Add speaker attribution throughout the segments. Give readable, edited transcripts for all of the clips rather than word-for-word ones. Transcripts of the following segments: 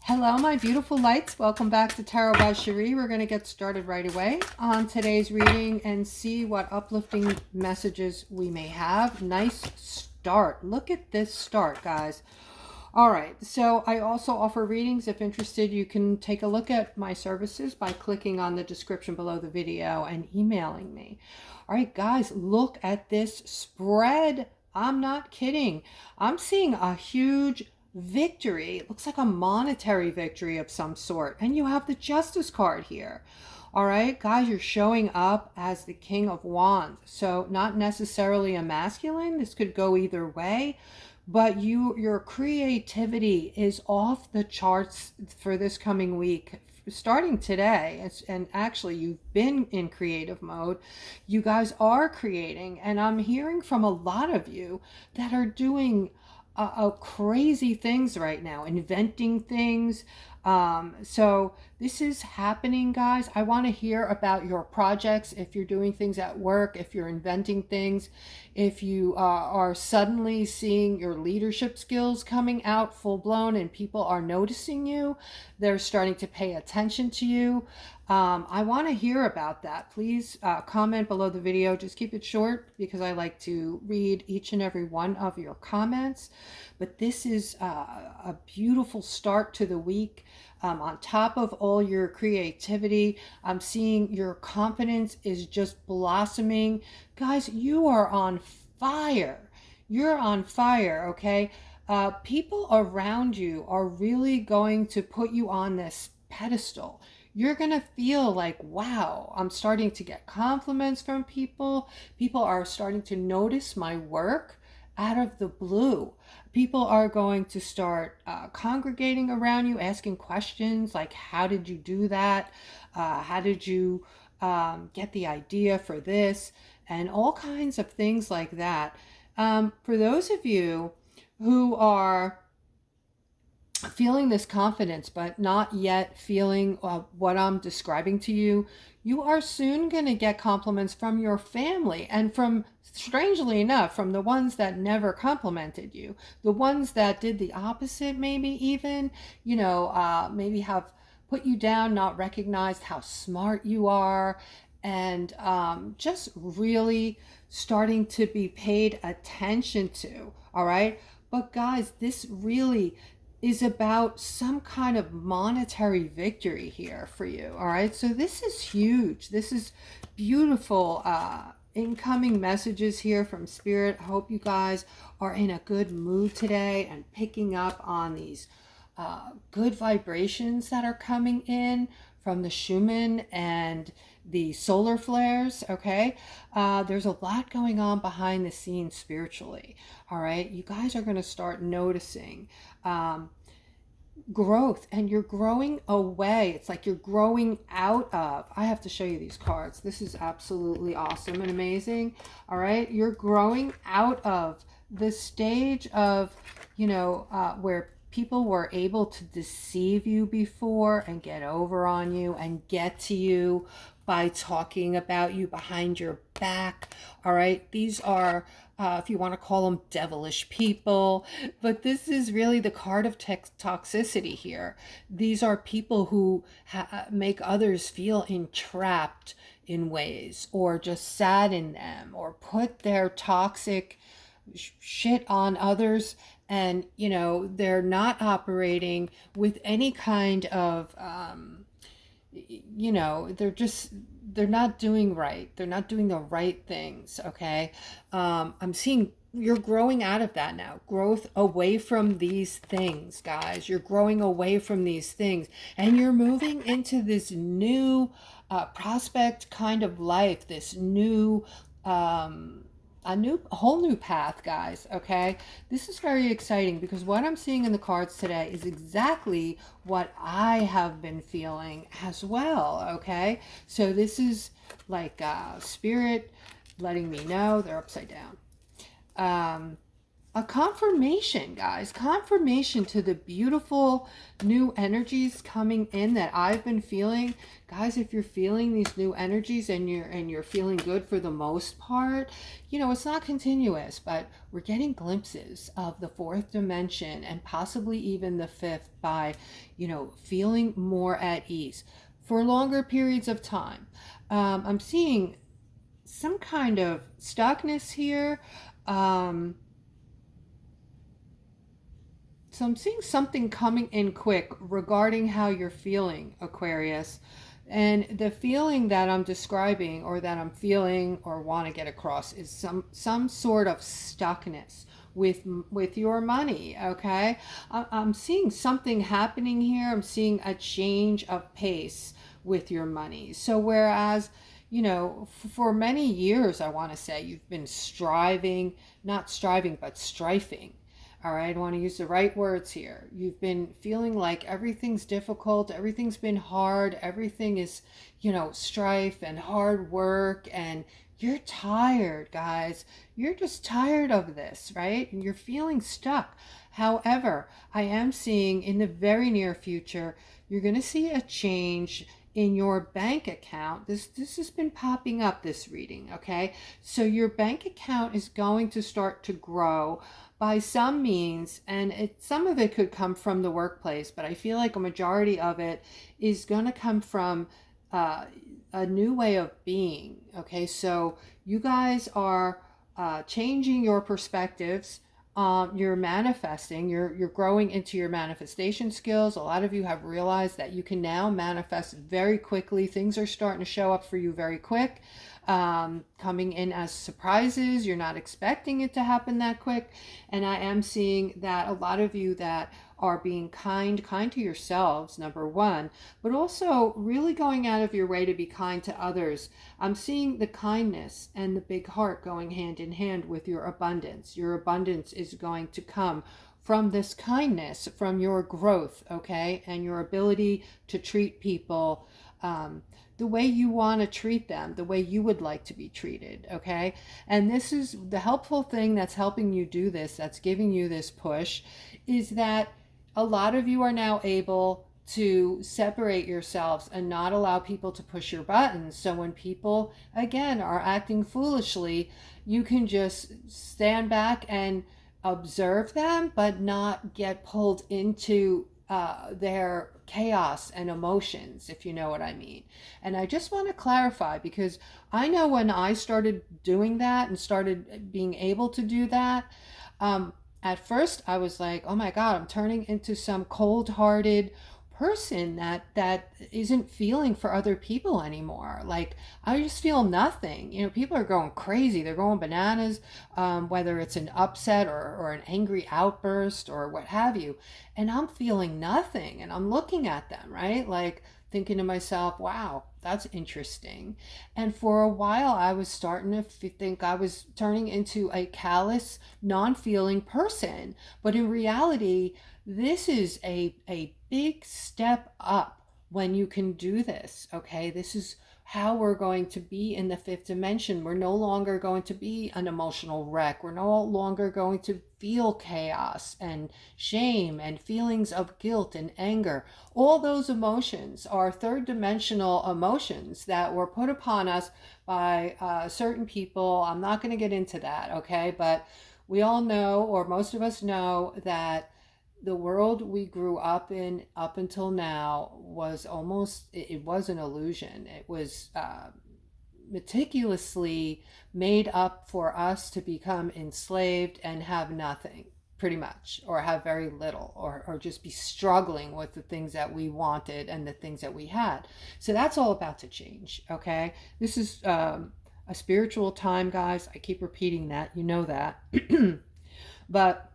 Speaker 1: Hello, my beautiful lights. Welcome back to Tarot by Cherie. We're going to get started right away on today's reading and see what uplifting messages we may have. Nice start. Look at this start, guys. All right, so I also offer readings. If interested, you can take a look at my services by clicking on the description below the video and emailing me. All right, guys, look at this spread. I'm not kidding. I'm seeing a huge victory. It looks like a monetary victory of some sort. And you have the Justice card here. All right, guys, you're showing up as the King of Wands. So not necessarily a masculine. This could go either way. But your creativity is off the charts for this coming week. Starting today, and actually you've been in creative mode. You guys are creating. And I'm hearing from a lot of you that are doing crazy things right now, inventing things. So this is happening, guys. I want to hear about your projects. If you're doing things at work, if you're inventing things, if you are suddenly seeing your leadership skills coming out full blown and people are noticing you, they're starting to pay attention to you. I want to hear about that. Please comment below the video. Just keep it short because I like to read each and every one of your comments. But this is a beautiful start to the week. On top of all your creativity, I'm seeing your confidence is just blossoming. Guys, you are on fire. You're on fire, okay? People around you are really going to put you on this pedestal. You're going to feel like, wow, I'm starting to get compliments from people. People are starting to notice my work out of the blue. People are going to start congregating around you, asking questions like, how did you do that? How did you get the idea for this? And all kinds of things like that. For those of you who are feeling this confidence but not yet feeling what I'm describing to you, you are soon going to get compliments from your family and from, strangely enough, from the ones that never complimented you, the ones that did the opposite, maybe even, maybe have put you down, not recognized how smart you are, and just really starting to be paid attention to. All right, but guys, this really is about some kind of monetary victory here for you. All right, so this is huge. This is beautiful incoming messages here from Spirit. I hope you guys are in a good mood today and picking up on these good vibrations that are coming in from the Schumann and the solar flares. Okay, there's a lot going on behind the scenes spiritually. All right, you guys are going to start noticing growth, and you're growing away. It's like you're growing out of, I have to show you these cards. This is absolutely awesome and amazing. All right, you're growing out of the stage of, where people were able to deceive you before and get over on you and get to you by talking about you behind your back. All right, these are if you want to call them devilish people, but this is really the card of toxicity here. These are people who make others feel entrapped in ways, or just sadden them, or put their toxic shit on others, and they're not operating with any kind of they're not doing right. They're not doing the right things, okay? I'm seeing you're growing out of that now. Growth away from these things, guys. You're growing away from these things. And you're moving into this new prospect kind of life, this new a whole new path, guys. Okay, this is very exciting because what I'm seeing in the cards today is exactly what I have been feeling as well. Okay, so this is like Spirit letting me know. They're upside down. a confirmation, guys, confirmation to the beautiful new energies coming in that I've been feeling. Guys, if you're feeling these new energies and you're feeling good for the most part, you know, it's not continuous, but we're getting glimpses of the fourth dimension and possibly even the fifth by, you know, feeling more at ease for longer periods of time. I'm seeing some kind of stuckness here. So I'm seeing something coming in quick regarding how you're feeling, Aquarius. And the feeling that I'm describing or that I'm feeling or want to get across is some sort of stuckness with your money, okay? I'm seeing something happening here. I'm seeing a change of pace with your money. So whereas, you know, for many years, I want to say you've been striving, not striving, but strifing. All right, I want to use the right words here. You've been feeling like everything's difficult, everything's been hard, everything is, you know, strife and hard work, and you're tired, guys. You're just tired of this, right? And you're feeling stuck. However, I am seeing in the very near future, you're going to see a change in your bank account. This has been popping up, this reading, okay? So your bank account is going to start to grow by some means, and some of it could come from the workplace, but I feel like a majority of it is going to come from a new way of being, okay? So you guys are changing your perspectives. You're manifesting, you're growing into your manifestation skills. A lot of you have realized that you can now manifest very quickly. Things are starting to show up for you very quick, coming in as surprises. You're not expecting it to happen that quick. And I am seeing that a lot of you that are being kind to yourselves, number one, but also really going out of your way to be kind to others. I'm seeing the kindness and the big heart going hand in hand with your abundance. Your abundance is going to come from this kindness, from your growth, okay, and your ability to treat people the way you want to treat them, the way you would like to be treated, okay? And this is the helpful thing that's helping you do this, that's giving you this push, is that a lot of you are now able to separate yourselves and not allow people to push your buttons. So when people, again, are acting foolishly, you can just stand back and observe them, but not get pulled into their chaos and emotions, if you know what I mean. And I just want to clarify, because I know when I started doing that and started being able to do that, at first I was like, oh my God, I'm turning into some cold-hearted person that isn't feeling for other people anymore. Like, I just feel nothing. You know, people are going crazy. They're going bananas, whether it's an upset or an angry outburst or what have you. And I'm feeling nothing. And I'm looking at them, right? Like, thinking to myself, wow, that's interesting. And for a while, I was starting to think I was turning into a callous, non-feeling person. But in reality, this is a big step up when you can do this, okay? This is how we're going to be in the fifth dimension. We're no longer going to be an emotional wreck. We're no longer going to feel chaos and shame and feelings of guilt and anger. All those emotions are third dimensional emotions that were put upon us by certain people. I'm not going to get into that, okay? But we all know, or most of us know, that the world we grew up in up until now was almost, it was an illusion. It was meticulously made up for us to become enslaved and have nothing, pretty much, or have very little, or just be struggling with the things that we wanted and the things that we had. So that's all about to change, okay? This is a spiritual time, guys. I keep repeating that, you know that. But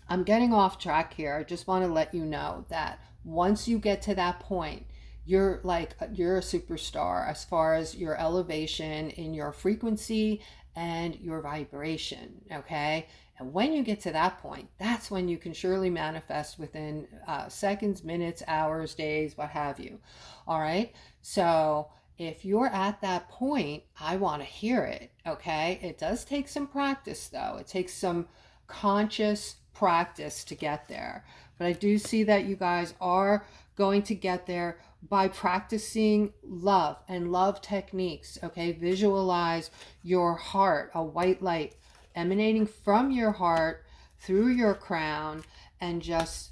Speaker 1: I'm getting off track here. I just want to let you know that once you get to that point, you're a superstar as far as your elevation in your frequency and your vibration, okay? And when you get to that point, that's when you can surely manifest within seconds, minutes, hours, days, what have you. All right? So if you're at that point, I want to hear it, okay? It does take some practice, though. It takes some conscious practice to get there. But I do see that you guys are going to get there by practicing love and love techniques. Okay, visualize your heart, a white light emanating from your heart through your crown, and just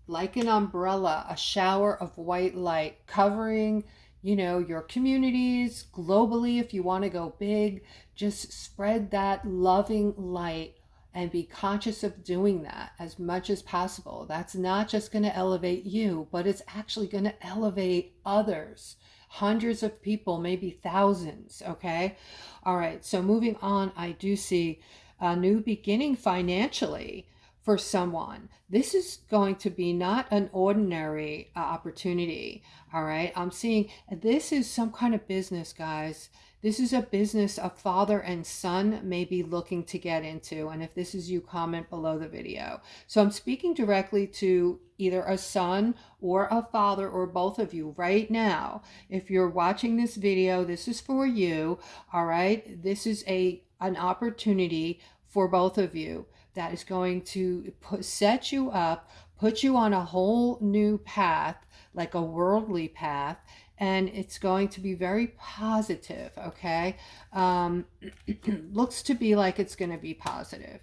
Speaker 1: like an umbrella, a shower of white light covering, you know, your communities globally. If you want to go big, just spread that loving light and be conscious of doing that as much as possible. That's not just going to elevate you, but it's actually going to elevate others, hundreds of people, maybe thousands. Okay. All right. So moving on, I do see a new beginning financially for someone. This is going to be not an ordinary opportunity. All right. I'm seeing this is some kind of business, guys. This is a business a father and son may be looking to get into. And if this is you, comment below the video. So I'm speaking directly to either a son or a father, or both of you right now. If you're watching this video, this is for you. All right. This is an opportunity for both of you that is going to set you up, put you on a whole new path, like a worldly path, and it's going to be very positive. Okay. Looks to be like it's going to be positive.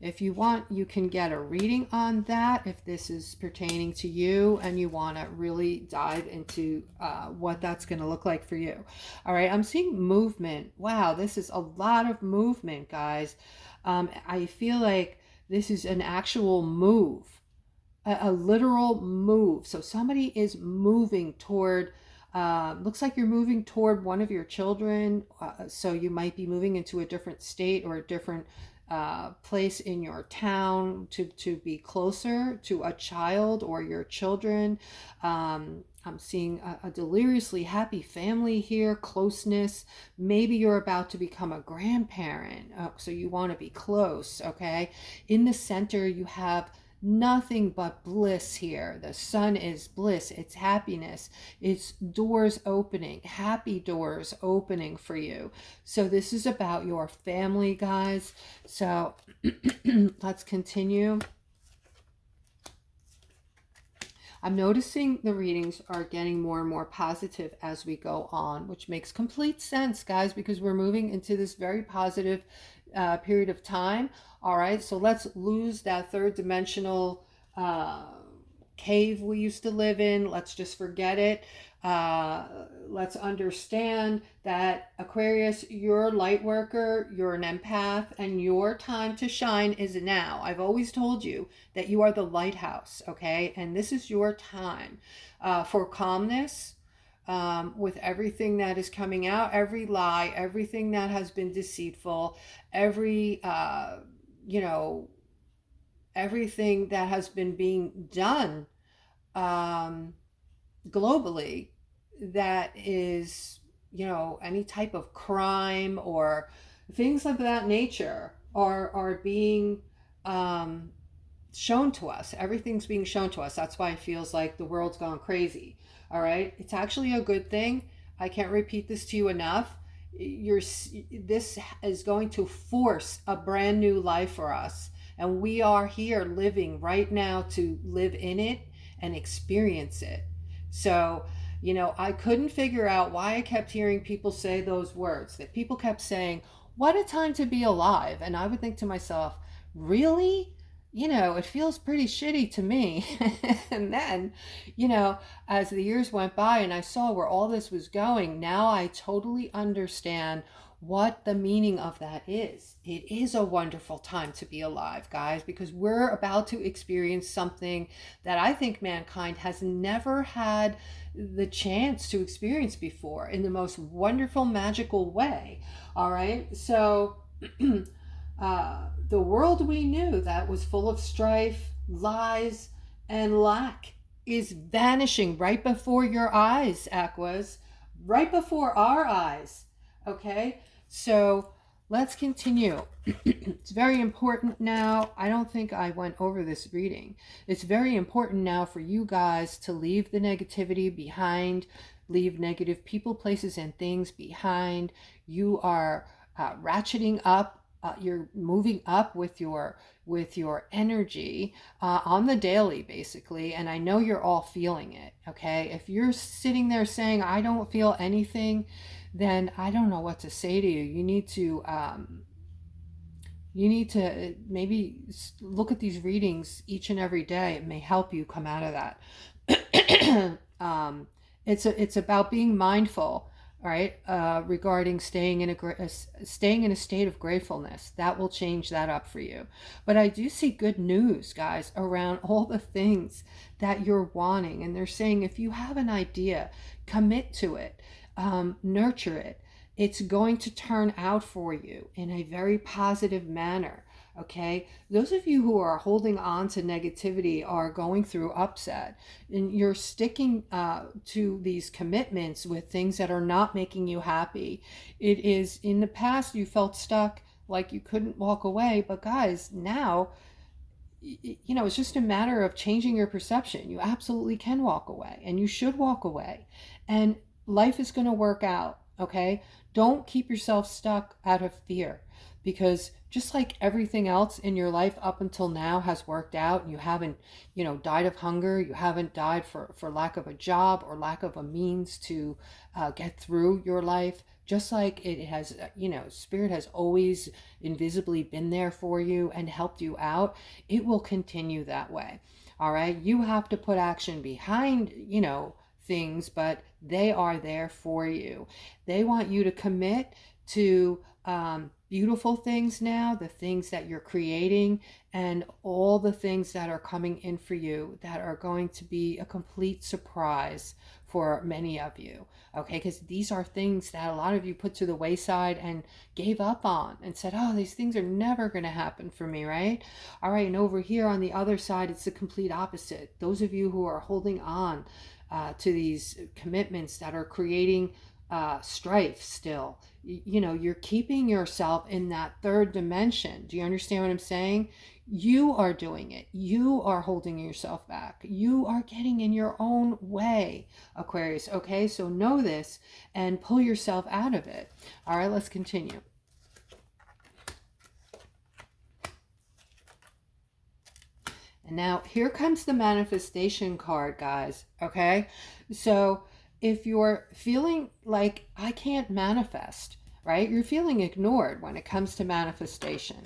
Speaker 1: If you want, you can get a reading on that if this is pertaining to you and you want to really dive into what that's going to look like for you. All right, I'm seeing movement. Wow, this is a lot of movement, guys. I feel like this is an actual move, a literal move. So somebody is moving toward, looks like you're moving toward one of your children. So you might be moving into a different state or a different place in your town to be closer to a child or your children. I'm seeing a deliriously happy family here, closeness. Maybe you're about to become a grandparent, so you want to be close. Okay, in the center you have nothing but bliss here. The sun is bliss. It's happiness. It's doors opening, happy doors opening for you. So this is about your family, guys. So let's continue. I'm noticing the readings are getting more and more positive as we go on, which makes complete sense, guys, because we're moving into this very positive period of time. All right, so let's lose that third dimensional cave we used to live in. Let's just forget it. Let's understand that, Aquarius, you're a light worker, you're an empath, and your time to shine is now. I've always told you that you are the lighthouse, okay? And this is your time for calmness, with everything that is coming out, every lie, everything that has been deceitful, every, you know, everything that has been being done globally that is, you know, any type of crime or things of that nature are being shown to us. Everything's being shown to us. That's why it feels like the world's gone crazy. All right, it's actually a good thing. I can't repeat this to you enough. This is going to force a brand new life for us, and we are here living right now to live in it and experience it. So, you know, I couldn't figure out why I kept hearing people say those words, that people kept saying, what a time to be alive. And I would think to myself, really? You know, it feels pretty shitty to me. And then, you know, as the years went by and I saw where all this was going, now I totally understand what the meaning of that is. It is a wonderful time to be alive, guys, because we're about to experience something that I think mankind has never had the chance to experience before in the most wonderful, magical way. All right. So, the world we knew that was full of strife, lies, and lack is vanishing right before your eyes, Aquas, right before our eyes. Okay, so let's continue. It's very important now. I don't think I went over this reading. It's very important now for you guys to leave the negativity behind, leave negative people, places, and things behind. You are ratcheting up you're moving up with your energy on the daily, basically. And I know you're all feeling it. Okay, if you're sitting there saying I don't feel anything, then I don't know what to say to you. You need to maybe look at these readings each and every day. It may help you come out of that. It's about being mindful, all right, regarding staying in a state of gratefulness. That will change that up for you. But I do see good news, guys, around all the things that you're wanting. And they're saying if you have an idea, commit to it, nurture it. It's going to turn out for you in a very positive manner. Okay, those of you who are holding on to negativity are going through upset, and you're sticking to these commitments with things that are not making you happy. It is, in the past you felt stuck, like you couldn't walk away, but guys, now it's just a matter of changing your perception. You absolutely can walk away, and you should walk away, and life is going to work out. Okay, don't keep yourself stuck out of fear, because just like everything else in your life up until now has worked out, and you haven't, died of hunger, you haven't died for lack of a job or lack of a means to get through your life, just like it has, Spirit has always invisibly been there for you and helped you out, it will continue that way. All right, you have to put action behind, things, but they are there for you. They want you to commit to beautiful things now, the things that you're creating, and all the things that are coming in for you that are going to be a complete surprise for many of you. Okay, because these are things that a lot of you put to the wayside and gave up on and said, oh, these things are never going to happen for me, right? All right, and over here on the other side, it's the complete opposite. Those of you who are holding on to these commitments that are creating strife still, you're keeping yourself in that third dimension. Do you understand what I'm saying? You are doing it. You are holding yourself back. You are getting in your own way, Aquarius. Okay, so know this and pull yourself out of it. All right, let's continue. And now here comes the manifestation card, guys. Okay, so if you're feeling like I can't manifest, right? You're feeling ignored when it comes to manifestation.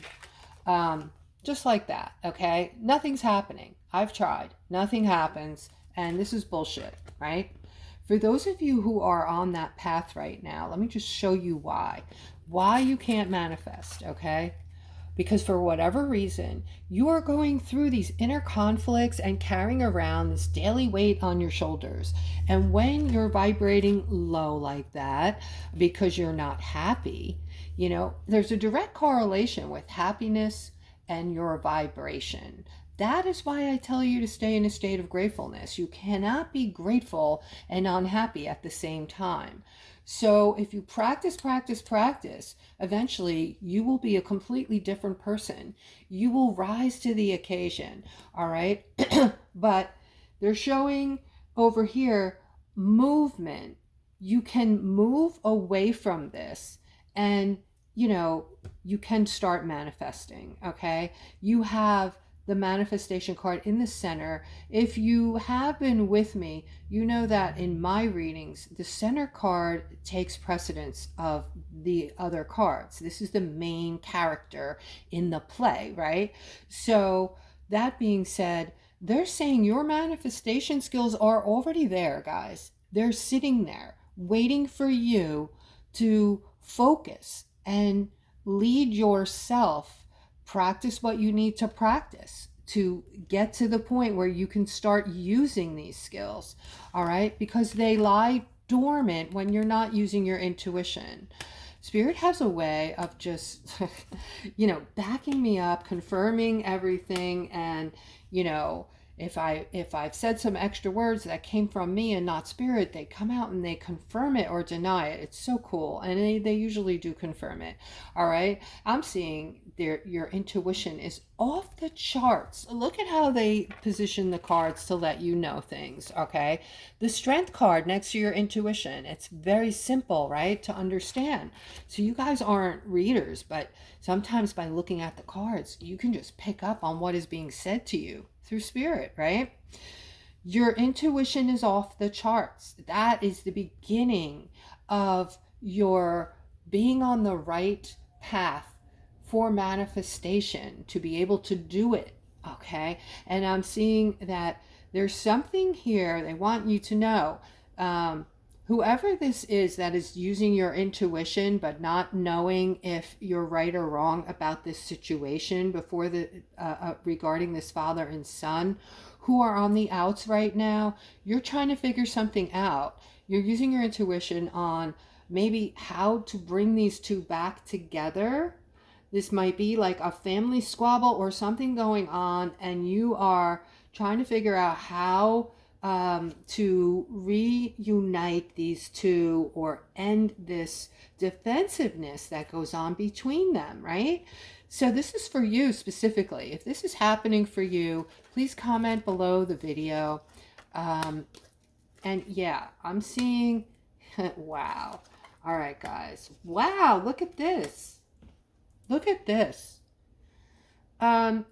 Speaker 1: Just like that, okay? Nothing's happening. I've tried. Nothing happens. And this is bullshit, right? For those of you who are on that path right now, let me just show you why. Why you can't manifest, okay? Because for whatever reason, you are going through these inner conflicts and carrying around this daily weight on your shoulders. And when you're vibrating low like that, because you're not happy, there's a direct correlation with happiness and your vibration. That is why I tell you to stay in a state of gratefulness. You cannot be grateful and unhappy at the same time. So if you practice, eventually you will be a completely different person. You will rise to the occasion, all right? But they're showing over here movement. You can move away from this and, you can start manifesting, okay? You have the manifestation card in the center. If you have been with me, you know that in my readings, the center card takes precedence of the other cards. This is the main character in the play, right? So that being said, they're saying your manifestation skills are already there, guys. They're sitting there waiting for you to focus and lead yourself. Practice what you need to practice to get to the point where you can start using these skills, all right? Because they lie dormant when you're not using your intuition. Spirit has a way of just, backing me up, confirming everything, and, If I've said some extra words that came from me and not spirit, they come out and they confirm it or deny it. It's so cool. And they usually do confirm it. All right. I'm seeing your intuition is off the charts. Look at how they position the cards to let you know things. Okay. The strength card next to your intuition. It's very simple, right, to understand. So you guys aren't readers, but sometimes by looking at the cards, you can just pick up on what is being said to you through spirit, right? Your intuition is off the charts. That is the beginning of your being on the right path for manifestation, to be able to do it, okay? And I'm seeing that there's something here they want you to know. Whoever this is that is using your intuition but not knowing if you're right or wrong about this situation before the regarding this father and son who are on the outs right now, you're trying to figure something out. You're using your intuition on maybe how to bring these two back together. This might be like a family squabble or something going on, and you are trying to figure out how to reunite these two or end this defensiveness that goes on between them, right? So this is for you specifically. If this is happening for you, please comment below the video. And yeah, I'm seeing, wow. All right, guys. Wow, look at this. Look at this.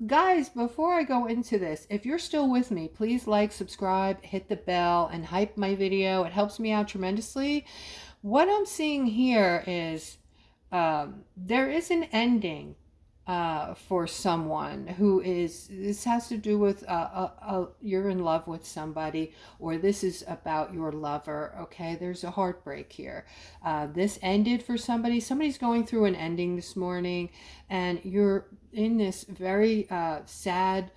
Speaker 1: Guys, before I go into this, if you're still with me, please like, subscribe, hit the bell, and hype my video. It helps me out tremendously. What I'm seeing here is there is an ending for someone who is, this has to do with you're in love with somebody, or this is about your lover, okay? There's a heartbreak here. This ended for somebody. Somebody's going through an ending this morning, and you're in this very sad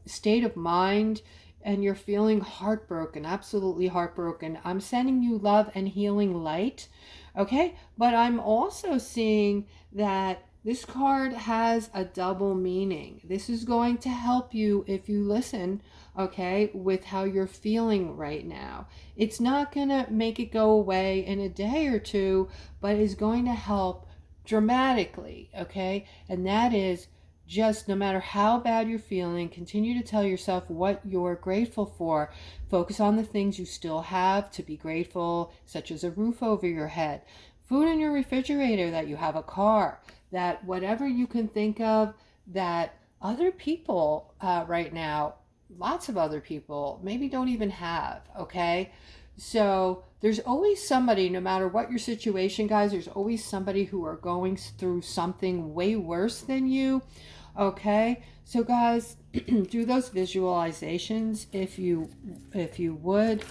Speaker 1: state of mind, and you're feeling heartbroken, absolutely heartbroken. I'm sending you love and healing light, okay? But I'm also seeing that this card has a double meaning. This is going to help you if you listen, okay, with how you're feeling right now. It's not going to make it go away in a day or two, but is going to help dramatically, okay? And that is just, no matter how bad you're feeling, continue to tell yourself what you're grateful for. Focus on the things you still have to be grateful, such as a roof over your head, food in your refrigerator, that you have a car, that whatever you can think of that other people right now, lots of other people maybe don't even have, okay? So there's always somebody, no matter what your situation, guys, there's always somebody who are going through something way worse than you, okay? So guys, do those visualizations if you would,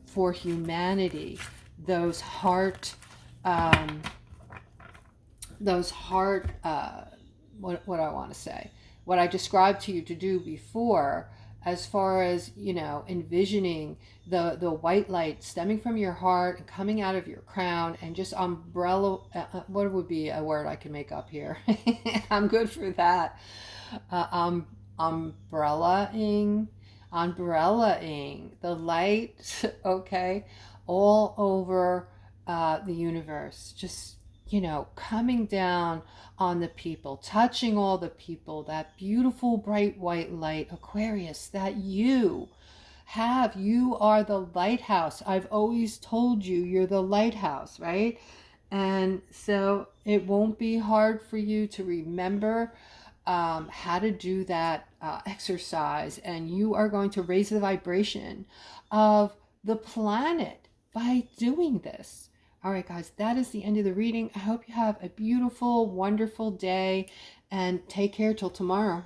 Speaker 1: for humanity, those heart what I want to say, what I described to you to do before, as far as, you know, envisioning the white light stemming from your heart and coming out of your crown, and just umbrella, what would be a word I can make up here? I'm good for that. Umbrellaing the light, okay, all over the universe, just, you know, coming down on the people, touching all the people, that beautiful bright white light, Aquarius, that you have. You are the lighthouse. I've always told you you're the lighthouse, right? And so it won't be hard for you to remember how to do that exercise, and you are going to raise the vibration of the planet by doing this. All right, guys, that is the end of the reading. I hope you have a beautiful, wonderful day, and take care till tomorrow.